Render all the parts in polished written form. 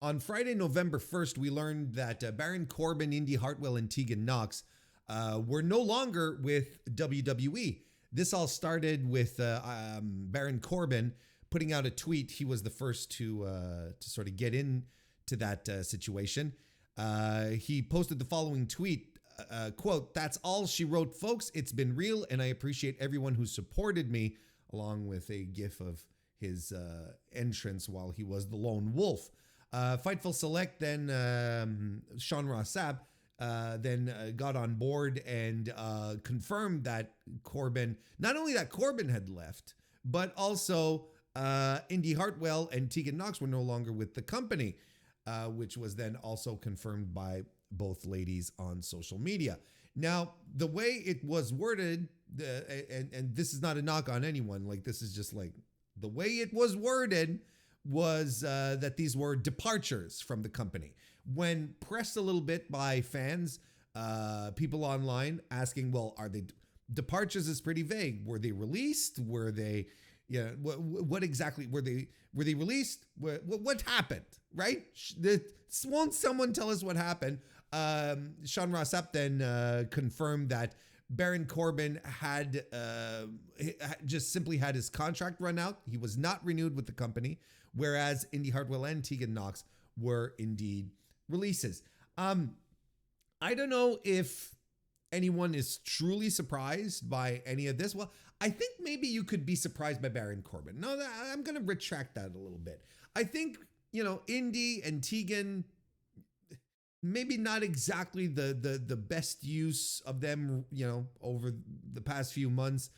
On Friday, November 1st, we learned that Baron Corbin, Indi, Hartwell, and Teagan Knox were no longer with WWE. This all started with Baron Corbin putting out a tweet. He was the first to sort of get into that situation. He posted the following tweet, quote, "That's all she wrote, folks. It's been real, and I appreciate everyone who supported me," along with a gif of his entrance while he was the lone wolf. Fightful Select, then Sean Ross Sapp, then got on board and confirmed that Corbin, not only that Corbin had left, but also Indi Hartwell and Teagan Knox were no longer with the company, which was then also confirmed by both ladies on social media. Now, the way it was worded, and this is not a knock on anyone, like this is just like the way it was worded was that these were departures from the company. When pressed a little bit by fans, people online asking, well, are they departures is pretty vague. Were they released? Were they, what exactly were they released? What happened, right? Won't someone tell us what happened? Sean Ross Sapp then confirmed that Baron Corbin had just simply had his contract run out. He was not renewed with the company, whereas Indi Hartwell and Teagan Knox were indeed releases. I don't know if anyone is truly surprised by any of this. Well, I think maybe you could be surprised by Baron Corbin. No, I'm going to retract that a little bit. I think, Indi and Teagan, maybe not exactly the best use of them, over the past few months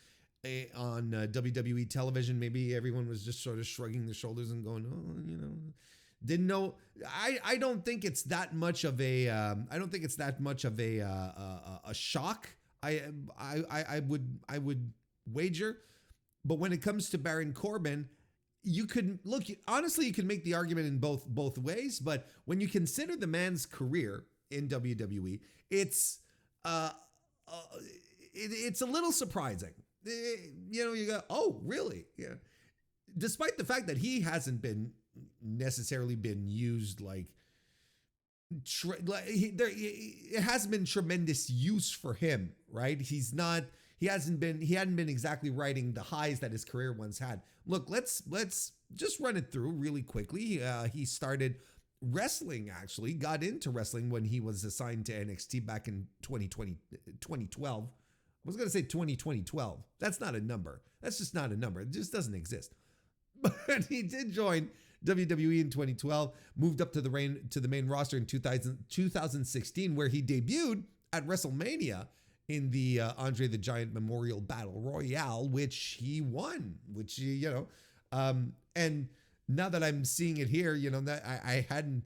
on WWE television. Maybe everyone was just sort of shrugging their shoulders and going, oh, didn't know. I don't think it's that much of a. I don't think it's that much of a shock. I would wager, but when it comes to Baron Corbin, you could look, honestly, you can make the argument in both ways, but when you consider the man's career in WWE, it's a little surprising. You go, oh, really? Yeah. Despite the fact that he hasn't been necessarily been used it hasn't been tremendous use for him, right? He hadn't been exactly riding the highs that his career once had. Look, let's just run it through really quickly. He started wrestling, actually, got into wrestling when he was assigned to NXT back in 2012. I was going to say 2012. That's not a number. That's just not a number. It just doesn't exist. But he did join WWE in 2012, moved up to the main roster in 2016, where he debuted at WrestleMania in the Andre the Giant Memorial Battle Royale, which he won, and now that I'm seeing it here, that I hadn't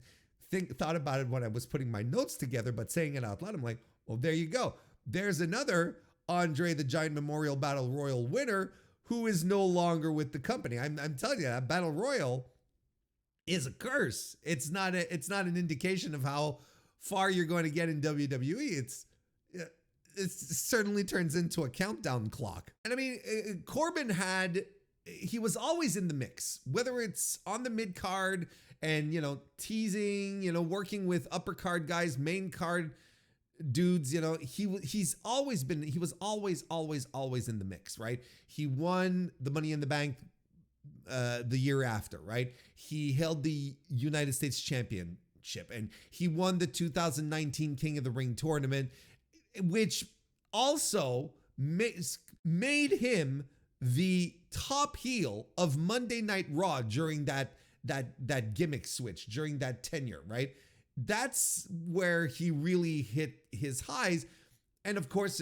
thought about it when I was putting my notes together, but saying it out loud, I'm like, well, there you go. There's another Andre the Giant Memorial Battle Royal winner who is no longer with the company. I'm telling you, that Battle Royal is a curse. It's not an indication of how far you're going to get in WWE. It certainly turns into a countdown clock. And I mean, Corbin he was always in the mix, whether it's on the mid card and, teasing, working with upper card guys, main card dudes, he was always in the mix, right? He won the Money in the Bank the year after, right? He held the United States Championship and he won the 2019 King of the Ring tournament, which also made him the top heel of Monday Night Raw during that gimmick switch, during that tenure, right? That's where he really hit his highs. And of course,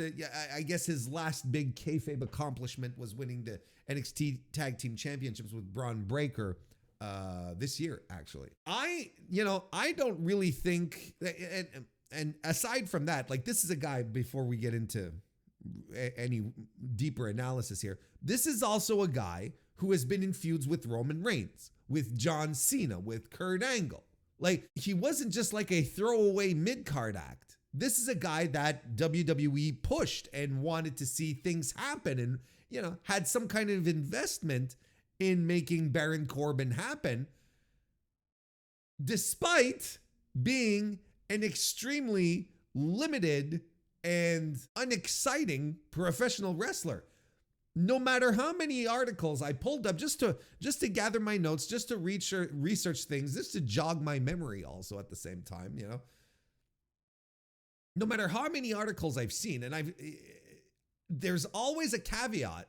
I guess his last big kayfabe accomplishment was winning the NXT Tag Team Championships with Braun Breaker this year, actually. I don't really think, and aside from that, this is a guy, before we get into any deeper analysis here, this is also a guy who has been in feuds with Roman Reigns, with John Cena, with Kurt Angle. He wasn't just like a throwaway mid-card act. This is a guy that WWE pushed and wanted to see things happen and, had some kind of investment in making Baron Corbin happen. despite being an extremely limited and unexciting professional wrestler. No matter how many articles I pulled up just to gather my notes, just to research things, just to jog my memory also at the same time, you know. No matter how many articles I've seen, and there's always a caveat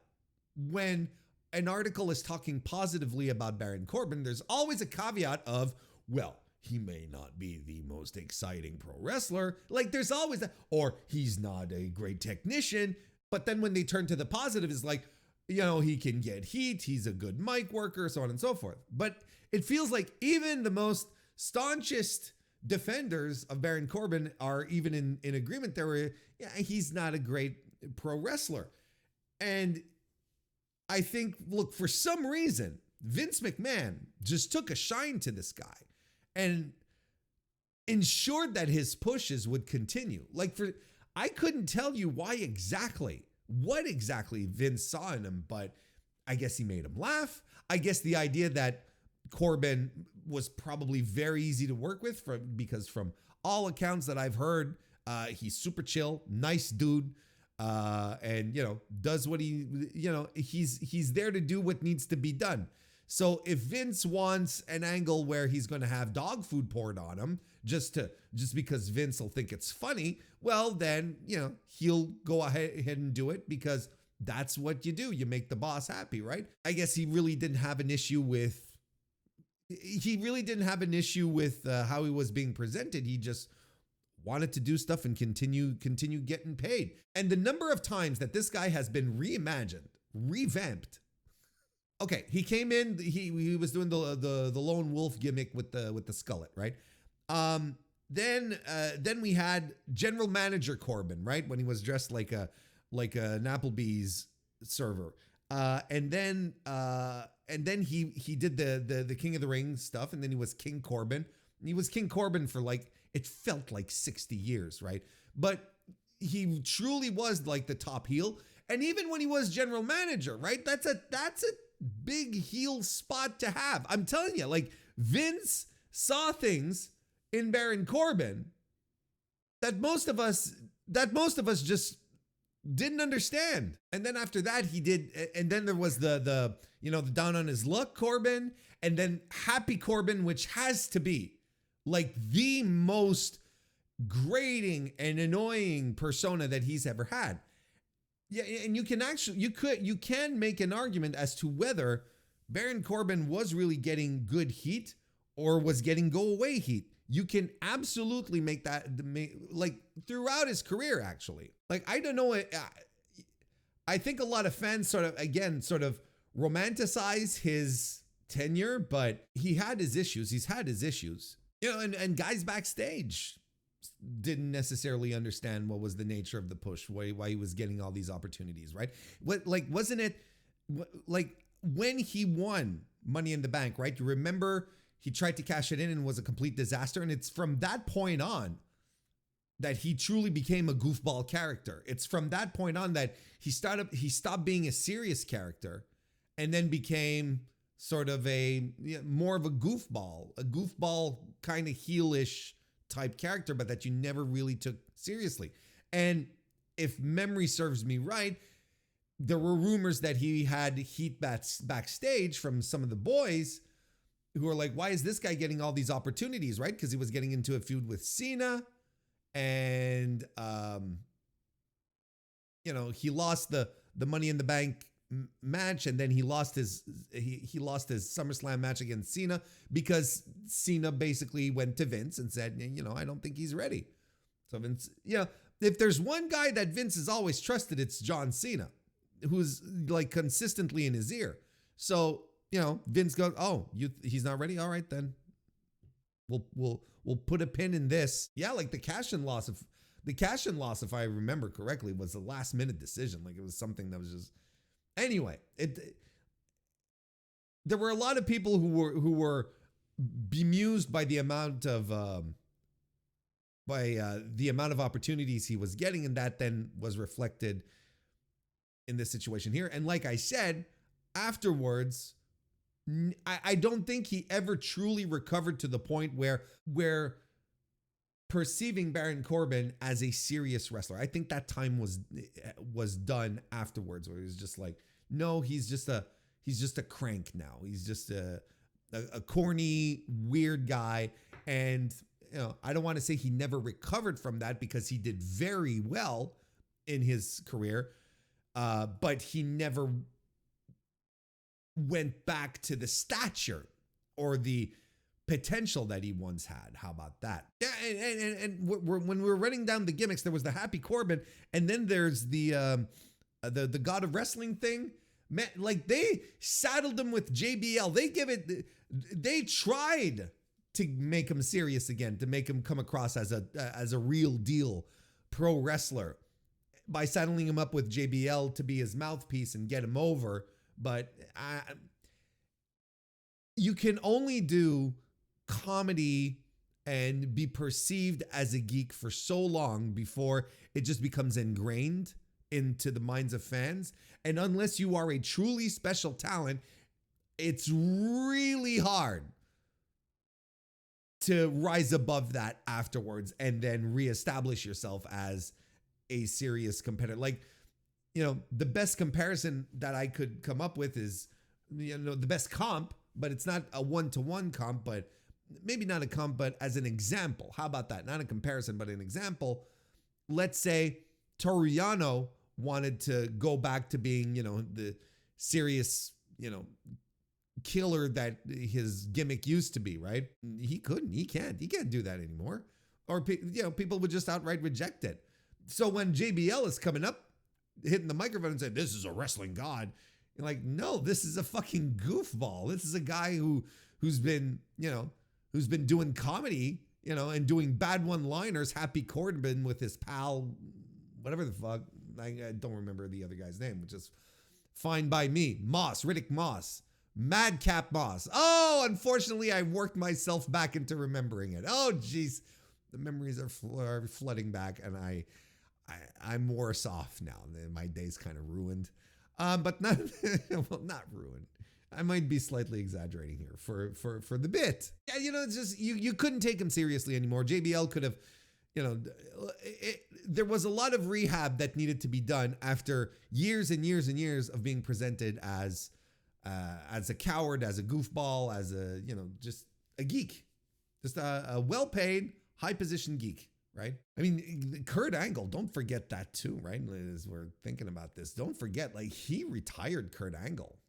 when an article is talking positively about Baron Corbin. There's always a caveat of, well, he may not be the most exciting pro wrestler. Like there's always that, or he's not a great technician. But then when they turn to the positive, it's like, you know, he can get heat. He's a good mic worker, so on and so forth. But it feels like even the most staunchest defenders of Baron Corbin are even in agreement there where, yeah, he's not a great pro wrestler. And I think, look, for some reason, Vince McMahon just took a shine to this guy and ensured that his pushes would continue. I couldn't tell you what exactly Vince saw in him, but I guess he made him laugh. I guess the idea that Corbin was probably very easy to work with because from all accounts that I've heard, he's super chill, nice dude, and, you know, does what he's there to do what needs to be done. So if Vince wants an angle where he's going to have dog food poured on him just because Vince will think it's funny, well, then, you know, he'll go ahead and do it because that's what you do. You make the boss happy, right? I guess he really didn't have an issue with how he was being presented. He just wanted to do stuff and continue getting paid. And the number of times that this guy has been reimagined, revamped. Okay, he came in. He was doing the lone wolf gimmick with the skullet, right? Then we had General Manager Corbin, right, when he was dressed like an Applebee's server, and then he did the King of the Ring stuff, and then he was King Corbin. And he was King Corbin for it felt like 60 years, right? But he truly was like the top heel, and even when he was General Manager, right, that's a big heel spot to have. I'm telling you, like Vince saw things in Baron Corbin that most of us just didn't understand. And then after that he did, and then there was the down on his luck Corbin, and then Happy Corbin, which has to be like the most grating and annoying persona that he's ever had. Yeah, and you can make an argument as to whether Baron Corbin was really getting good heat or was getting go away heat. You can absolutely make that throughout his career, actually. Like, I don't know. I think a lot of fans sort of romanticize his tenure, but he had his issues. He's had his issues, you know, and guys backstage didn't necessarily understand what was the nature of the push, why he was getting all these opportunities, right? Wasn't it when he won Money in the Bank, right? You remember he tried to cash it in and was a complete disaster. And it's from that point on that he truly became a goofball character. It's from that point on that he stopped being a serious character and then became sort of more of a goofball kind of heelish type character, but that you never really took seriously. And if memory serves me right, there were rumors that he had heat backstage from some of the boys who were like, why is this guy getting all these opportunities, right? Because he was getting into a feud with Cena, and he lost the Money in the Bank match, and then he lost his SummerSlam match against Cena because Cena basically went to Vince and said, I don't think he's ready. So Vince, if there's one guy that Vince has always trusted, it's John Cena, who's like consistently in his ear. So, Vince goes, he's not ready. All right, then we'll put a pin in this. Yeah. Like the cash in loss, if I remember correctly, was a last minute decision. Like it was something that was just, anyway, there were a lot of people who were bemused by the amount of opportunities he was getting, and that then was reflected in this situation here. And like I said, afterwards, I don't think he ever truly recovered to the point where perceiving Baron Corbin as a serious wrestler. I think that time was done afterwards, where he was just like, no, he's just a crank now. He's just a corny, weird guy. And I don't want to say he never recovered from that, because he did very well in his career, but he never went back to the stature or the potential that he once had. How about that? Yeah, and when we're running down the gimmicks, there was the Happy Corbin, and then there's the God of Wrestling thing. Man, like, they saddled him with JBL. They tried to make him serious again, to make him come across as a real deal pro wrestler by saddling him up with JBL to be his mouthpiece and get him over. But you can only do comedy and be perceived as a geek for so long before it just becomes ingrained into the minds of fans. And unless you are a truly special talent, it's really hard to rise above that afterwards and then reestablish yourself as a serious competitor. Like, the best comparison that I could come up with is, the best comp, but it's not a one-to-one comp, but maybe not a comp, but as an example. How about that? Not a comparison, but an example. Let's say Toru Yano wanted to go back to being, the serious, killer that his gimmick used to be, right? He couldn't. He can't do that anymore. Or, people would just outright reject it. So when JBL is coming up, hitting the microphone and saying, "This is a wrestling god," you're like, no, this is a fucking goofball. This is a guy who's been doing comedy, and doing bad one-liners. Happy Corbin with his pal, whatever the fuck. I don't remember the other guy's name, which is fine by me. Riddick Moss. Madcap Moss. Oh, unfortunately, I worked myself back into remembering it. Oh, geez. The memories are flooding back, and I'm worse off now. My day's kind of ruined. But not, well, not ruined. I might be slightly exaggerating here for the bit. Yeah, it's just, you couldn't take him seriously anymore. JBL could have, there was a lot of rehab that needed to be done after years and years and years of being presented as a coward, as a goofball, as a, just a geek, just a well-paid, high-position geek. Right? I mean, Kurt Angle, don't forget that too, right? As we're thinking about this, don't forget, like, he retired Kurt Angle.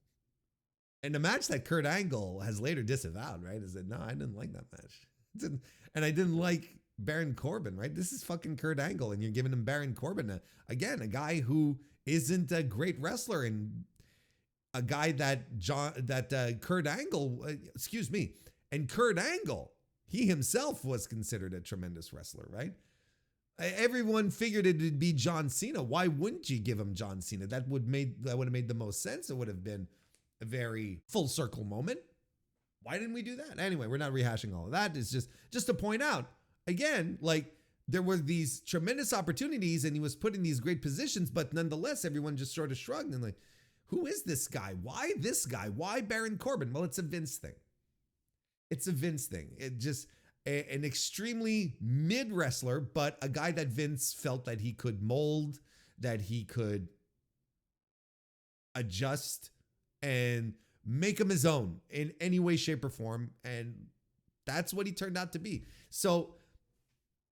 And a match that Kurt Angle has later disavowed, right? Is that, no, I didn't like that match. And I didn't like Baron Corbin, right? This is fucking Kurt Angle, and you're giving him Baron Corbin, again, a guy who isn't a great wrestler, and a guy that Kurt Angle, and Kurt Angle, he himself was considered a tremendous wrestler, right? Everyone figured it'd be John Cena. Why wouldn't you give him John Cena? That would have made the most sense. It would have been a very full circle moment. Why didn't we do that? Anyway, we're not rehashing all of that. It's just to point out, again, like, there were these tremendous opportunities and he was put in these great positions, but nonetheless, everyone just sort of shrugged and like, who is this guy? Why this guy? Why Baron Corbin? Well, it's a Vince thing. It's a Vince thing. It just an extremely mid wrestler, but a guy that Vince felt that he could mold, that he could adjust and make him his own in any way, shape, or form. And that's what he turned out to be. So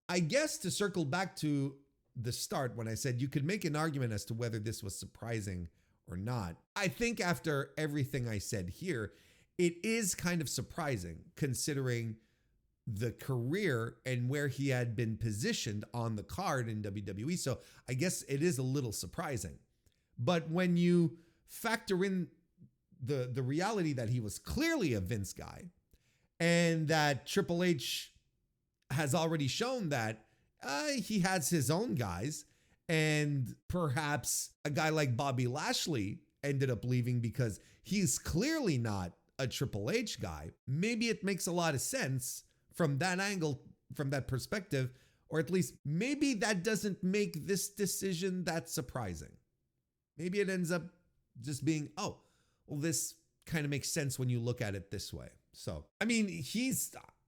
I guess to circle back to the start, when I said you could make an argument as to whether this was surprising or not, I think after everything I said here, it is kind of surprising considering the career and where he had been positioned on the card in WWE. So I guess it is a little surprising. But when you factor in the reality that he was clearly a Vince guy and that Triple H has already shown that he has his own guys, and perhaps a guy like Bobby Lashley ended up leaving because he's clearly not a Triple H guy, maybe it makes a lot of sense from that angle, from that perspective, or at least maybe that doesn't make this decision that surprising. Maybe it ends up just being, oh, well, this kind of makes sense when you look at it this way. So, I mean,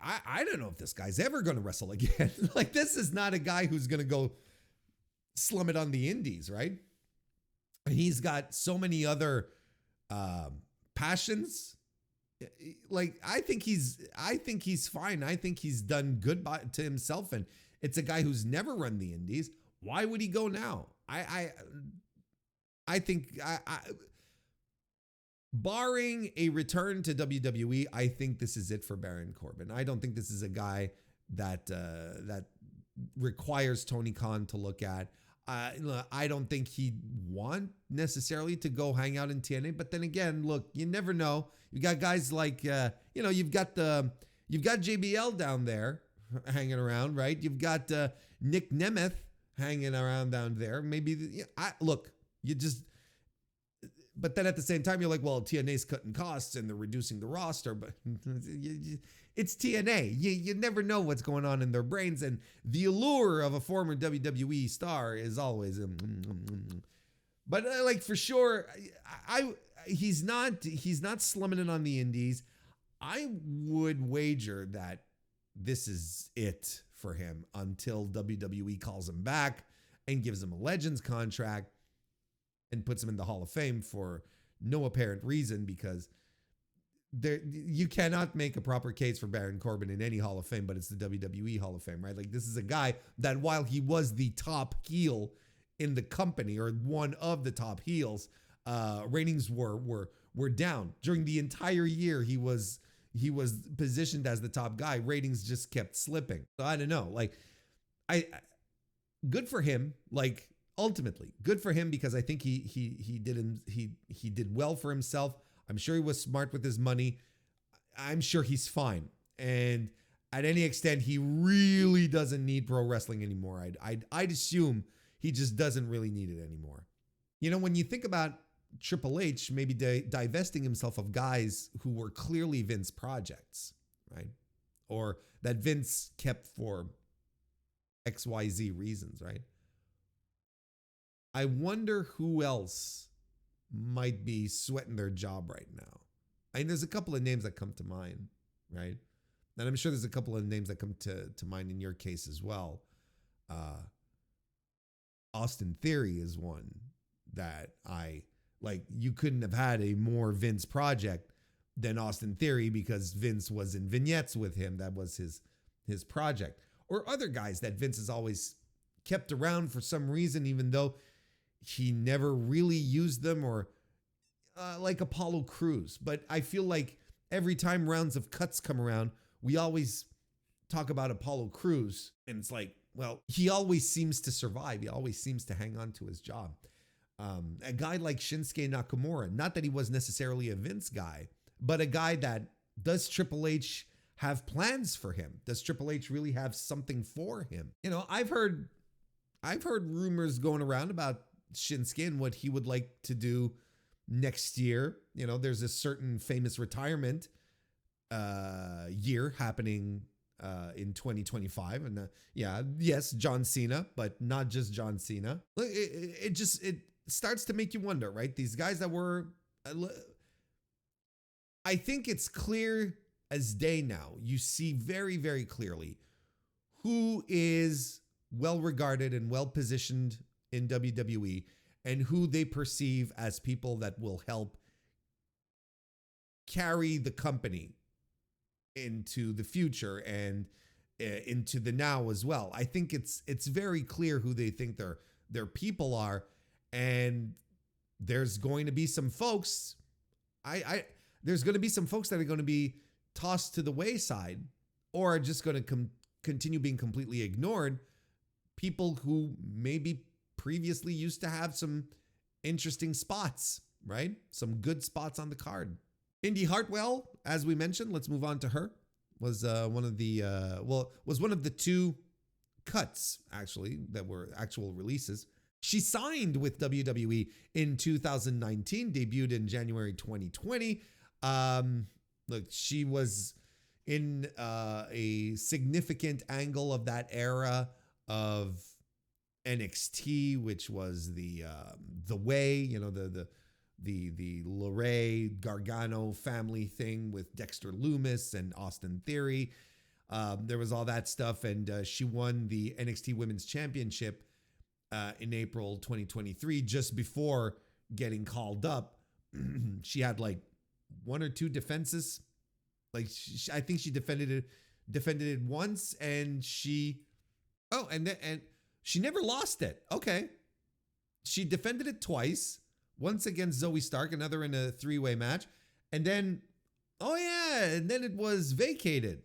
I don't know if this guy's ever going to wrestle again. Like, this is not a guy who's going to go slum it on the indies, right? He's got so many other passions. Like, I think he's fine. I think he's done good to himself, and it's a guy who's never run the indies. Why would he go now? I think barring a return to WWE, I think this is it for Baron Corbin. I don't think this is a guy that requires Tony Khan to look at. I don't think he'd want necessarily to go hang out in TNA, but then again, look, you never know. You got guys like you've got JBL down there hanging around, right? You've got Nick Nemeth hanging around down there. Maybe but then at the same time, you're like, well, TNA's cutting costs and they're reducing the roster, but it's TNA. You never know what's going on in their brains, and the allure of a former WWE star is always. But like, for sure, he's not slumming it on the indies. I would wager that this is it for him until WWE calls him back and gives him a Legends contract and puts him in the Hall of Fame for no apparent reason, because you cannot make a proper case for Baron Corbin in any Hall of Fame, but it's the WWE Hall of Fame, right? Like, this is a guy that, while he was the top heel in the company, or one of the top heels, ratings were down during the entire year. He was positioned as the top guy. Ratings just kept slipping. So I don't know. Like, good for him. Like, ultimately, good for him, because I think he did well for himself. I'm sure he was smart with his money. I'm sure he's fine. And at any extent, he really doesn't need pro wrestling anymore. I'd assume he just doesn't really need it anymore. You know, when you think about Triple H maybe divesting himself of guys who were clearly Vince projects, right? Or that Vince kept for XYZ reasons, right? I wonder who else might be sweating their job right now. I mean, there's a couple of names that come to mind, right? And I'm sure there's a couple of names that come to mind in your case as well. Austin Theory is one that you couldn't have had a more Vince project than Austin Theory, because Vince was in vignettes with him. That was his project. Or other guys that Vince has always kept around for some reason, even though he never really used them, or like Apollo Crews. But I feel like every time rounds of cuts come around, we always talk about Apollo Crews, and it's like, well, he always seems to survive. He always seems to hang on to his job. A guy like Shinsuke Nakamura, not that he was necessarily a Vince guy, but a guy that, does Triple H have plans for him? Does Triple H really have something for him? You know, I've heard rumors going around about Shinsuke and what he would like to do next year. You know, there's a certain famous retirement year happening in 2025, and yes, John Cena, but not just John Cena. It starts to make you wonder, right? These guys that were, I think it's clear as day now. You see very, very clearly who is well regarded and well positioned in WWE, and who they perceive as people that will help carry the company into the future and into the now as well. I think it's very clear who they think their people are, and there's going to be some folks. There's going to be some folks that are going to be tossed to the wayside, or are just going to continue being completely ignored. People who maybe previously used to have some interesting spots, right? Some good spots on the card. Indi Hartwell, as we mentioned, let's move on to her, was one of the two cuts, actually, that were actual releases. She signed with WWE in 2019, debuted in January 2020. Look, she was in a significant angle of that era of NXT, which was the way, you know, the the Leray Gargano family thing with Dexter Lumis and Austin Theory. There was all that stuff, and she won the NXT Women's Championship in April 2023, just before getting called up. She had like one or two defenses. Like I think she defended it once, and she never lost it. Okay, she defended it twice. Once against Zoe Stark, another in a 3-way match, and then and then it was vacated.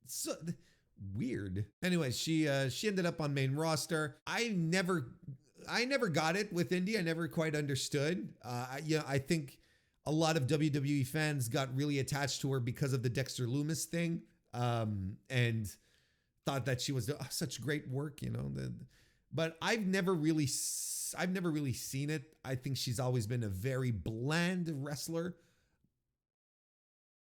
So weird. Anyway, she ended up on main roster. I never got it with Indi. I never quite understood. I think a lot of WWE fans got really attached to her because of the Dexter Lumis thing, and thought that she was such great work, but I've never really seen it. I think she's always been a very bland wrestler,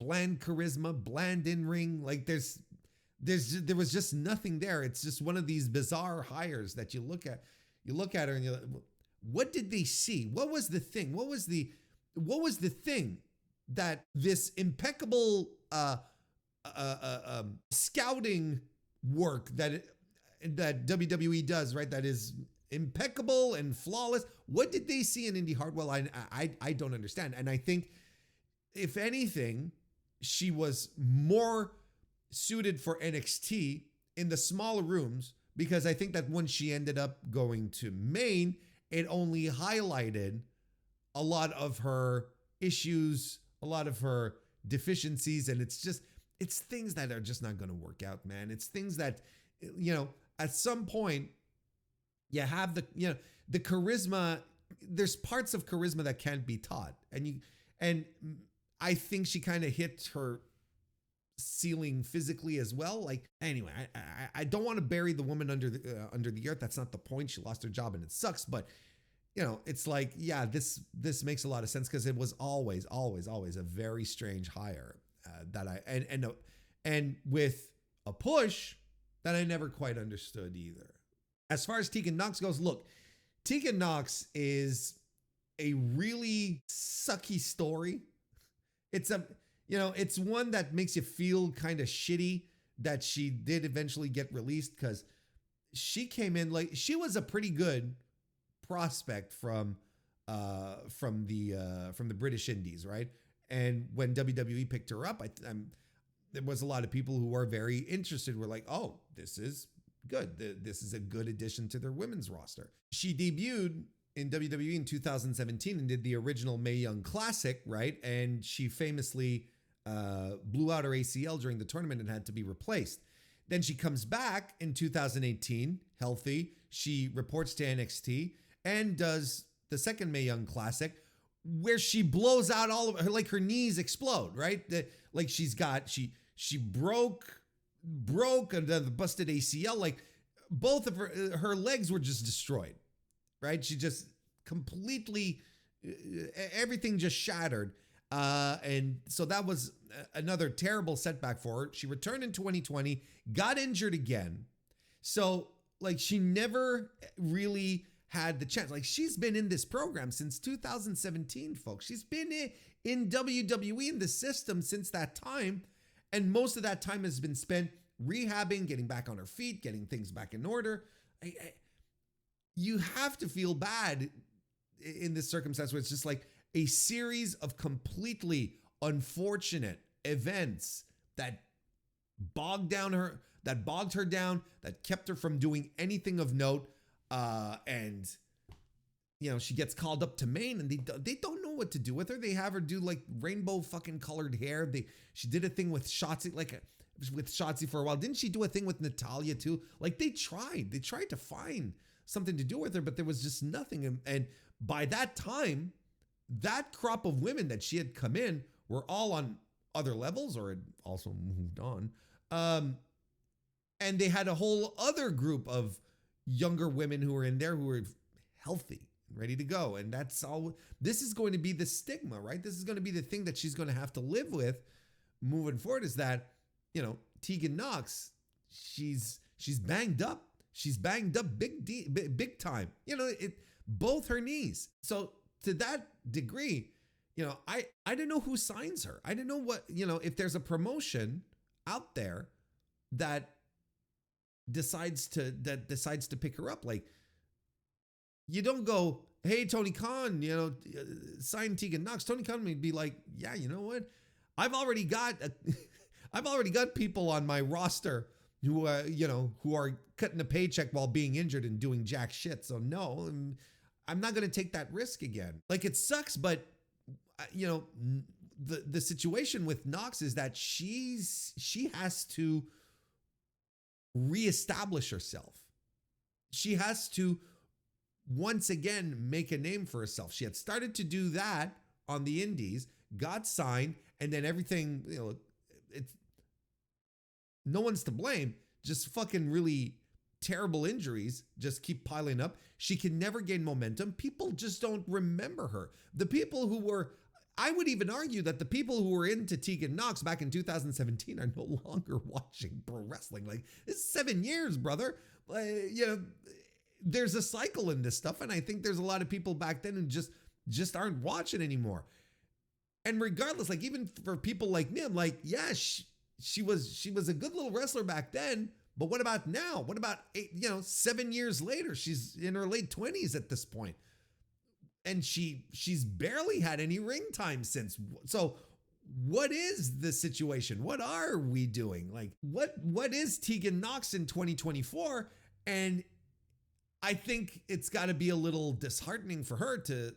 bland charisma, bland in ring. Like there was just nothing there. It's just one of these bizarre hires that you look at her and you're like, what did they see? What was the thing? What was the thing that this impeccable scouting work that WWE does, right? That is impeccable and flawless. What did they see in Indi Hartwell? I don't understand. And I think, if anything, she was more suited for NXT in the smaller rooms, because I think that when she ended up going to main, it only highlighted a lot of her issues, a lot of her deficiencies, and it's things that are just not going to work out, man. It's things that, at some point you have the charisma. There's parts of charisma that can't be taught, and I think she kind of hit her ceiling physically as well. Like, anyway, I don't want to bury the woman under the earth. That's not the point. She lost her job and it sucks, but it's like, yeah, this makes a lot of sense, because it was always a very strange hire and with a push that I never quite understood either. As far as Teagan Nox goes, look, Teagan Nox is a really sucky story. It's it's one that makes you feel kind of shitty that she did eventually get released, because she came in like she was a pretty good prospect from the British Indies, right? And when WWE picked her up, there was a lot of people who were very interested. Were like, oh, this is good. This is a good addition to their women's roster. She debuted in WWE in 2017 and did the original Mae Young Classic, right? And she famously blew out her ACL during the tournament and had to be replaced. Then she comes back in 2018, healthy. She reports to NXT and does the second Mae Young Classic, where she blows out all of her, like her knees explode, right? Like she broke the busted ACL. Like both of her legs were just destroyed, right? She just completely, everything just shattered. And so that was another terrible setback for her. She returned in 2020, got injured again. So like she never really had the chance. Like she's been in this program since 2017, folks. She's been in WWE, in the system since that time. And most of that time has been spent rehabbing, getting back on her feet, getting things back in order. You have to feel bad in this circumstance where it's just like a series of completely unfortunate events that bogged her down, that kept her from doing anything of note. And she gets called up to Maine, and they don't know what to do with her. They have her do like rainbow fucking colored hair. She did a thing with Shotzi, with Shotzi for a while. Didn't she do a thing with Natalia too? Like they tried to find something to do with her, but there was just nothing. And by that time, that crop of women that she had come in were all on other levels or had also moved on. And they had a whole other group of younger women who were in there who were healthy, ready to go. And that's all. This is going to be the stigma, right? This is going to be the thing that she's going to have to live with moving forward, is that, Teagan Nox, she's banged up. She's banged up big time. Both her knees. So to that degree, I didn't know who signs her. I didn't know what, if there's a promotion out there that decides to pick her up. Like, you don't go, hey, Tony Khan, sign Teagan Nox. Tony Khan would be like, yeah, you know what? I've already got people on my roster who are cutting a paycheck while being injured and doing jack shit. So no, I'm not going to take that risk again. Like, it sucks, but the situation with Nox is that she has to reestablish herself. She has to once again make a name for herself. She had started to do that on the indies, got signed, and then everything, it's no one's to blame. Just fucking really terrible injuries just keep piling up. She can never gain momentum. People just don't remember her. The people who were, I would even argue that the people who were into Teagan Nox back in 2017 are no longer watching pro wrestling. Like, it's 7 years, brother. There's a cycle in this stuff, and I think there's a lot of people back then who just aren't watching anymore. And regardless, like, even for people like me, I'm like, yeah, she was a good little wrestler back then, but what about now? What about 7 years later? She's in her late 20s at this point, and she's barely had any ring time since. So what is the situation? What are we doing? Like, what is Teagan Nox in 2024? And I think it's got to be a little disheartening for her to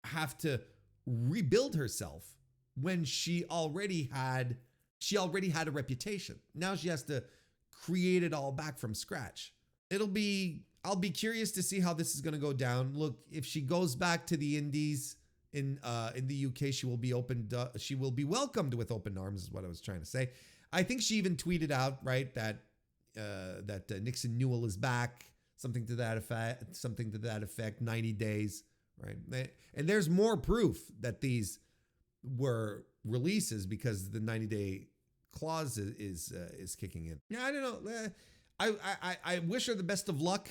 have to rebuild herself when she already had a reputation. Now she has to create it all back from scratch. I'll be curious to see how this is going to go down. Look, if she goes back to the indies in the UK, she will be welcomed with open arms, is what I was trying to say. I think she even tweeted out, right, that Nixon Newell is back. Something to that effect, 90 days, right? And there's more proof that these were releases because the 90-day clause is kicking in. Yeah, I don't know. I wish her the best of luck.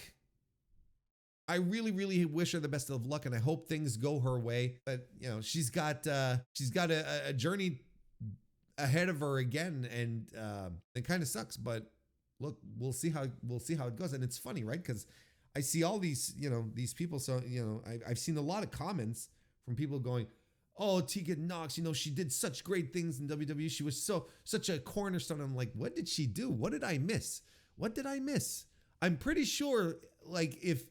I really, really wish her the best of luck, and I hope things go her way. But she's got a journey ahead of her again, and it kind of sucks, but look, we'll see how it goes. And it's funny, right? Because I see all these, these people. So, I've seen a lot of comments from people going, oh, Teagan Nox, she did such great things in WWE. She was such a cornerstone. I'm like, what did she do? What did I miss? I'm pretty sure, like, if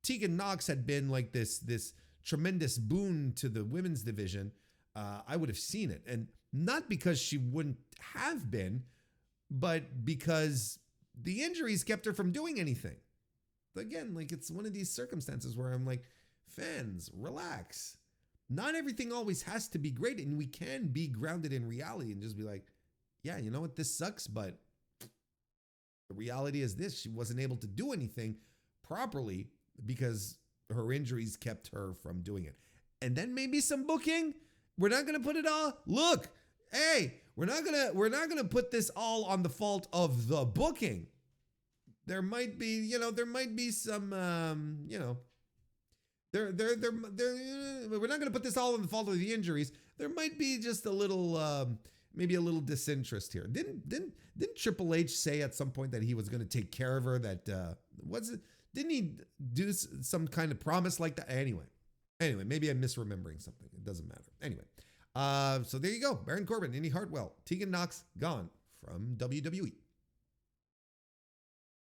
Teagan Nox had been like this tremendous boon to the women's division, I would have seen it. And not because she wouldn't have been, but because the injuries kept her from doing anything. Again, like, it's one of these circumstances where I'm like, fans, relax. Not everything always has to be great, and we can be grounded in reality and just be like, yeah, you know what, this sucks, but the reality is this: she wasn't able to do anything properly because her injuries kept her from doing it. And then maybe some booking. We're not going to put it all. Look, hey, we're not gonna put this all on the fault of the booking. There might be some, we're not gonna put this all on the fault of the injuries. There might be just a little, maybe a little disinterest here. Didn't Triple H say at some point that he was gonna take care of her? That didn't he do some kind of promise like that? Anyway, maybe I'm misremembering something. It doesn't matter. Anyway. So there you go. Baron Corbin, Indi Hartwell, Teagan Nox gone from WWE.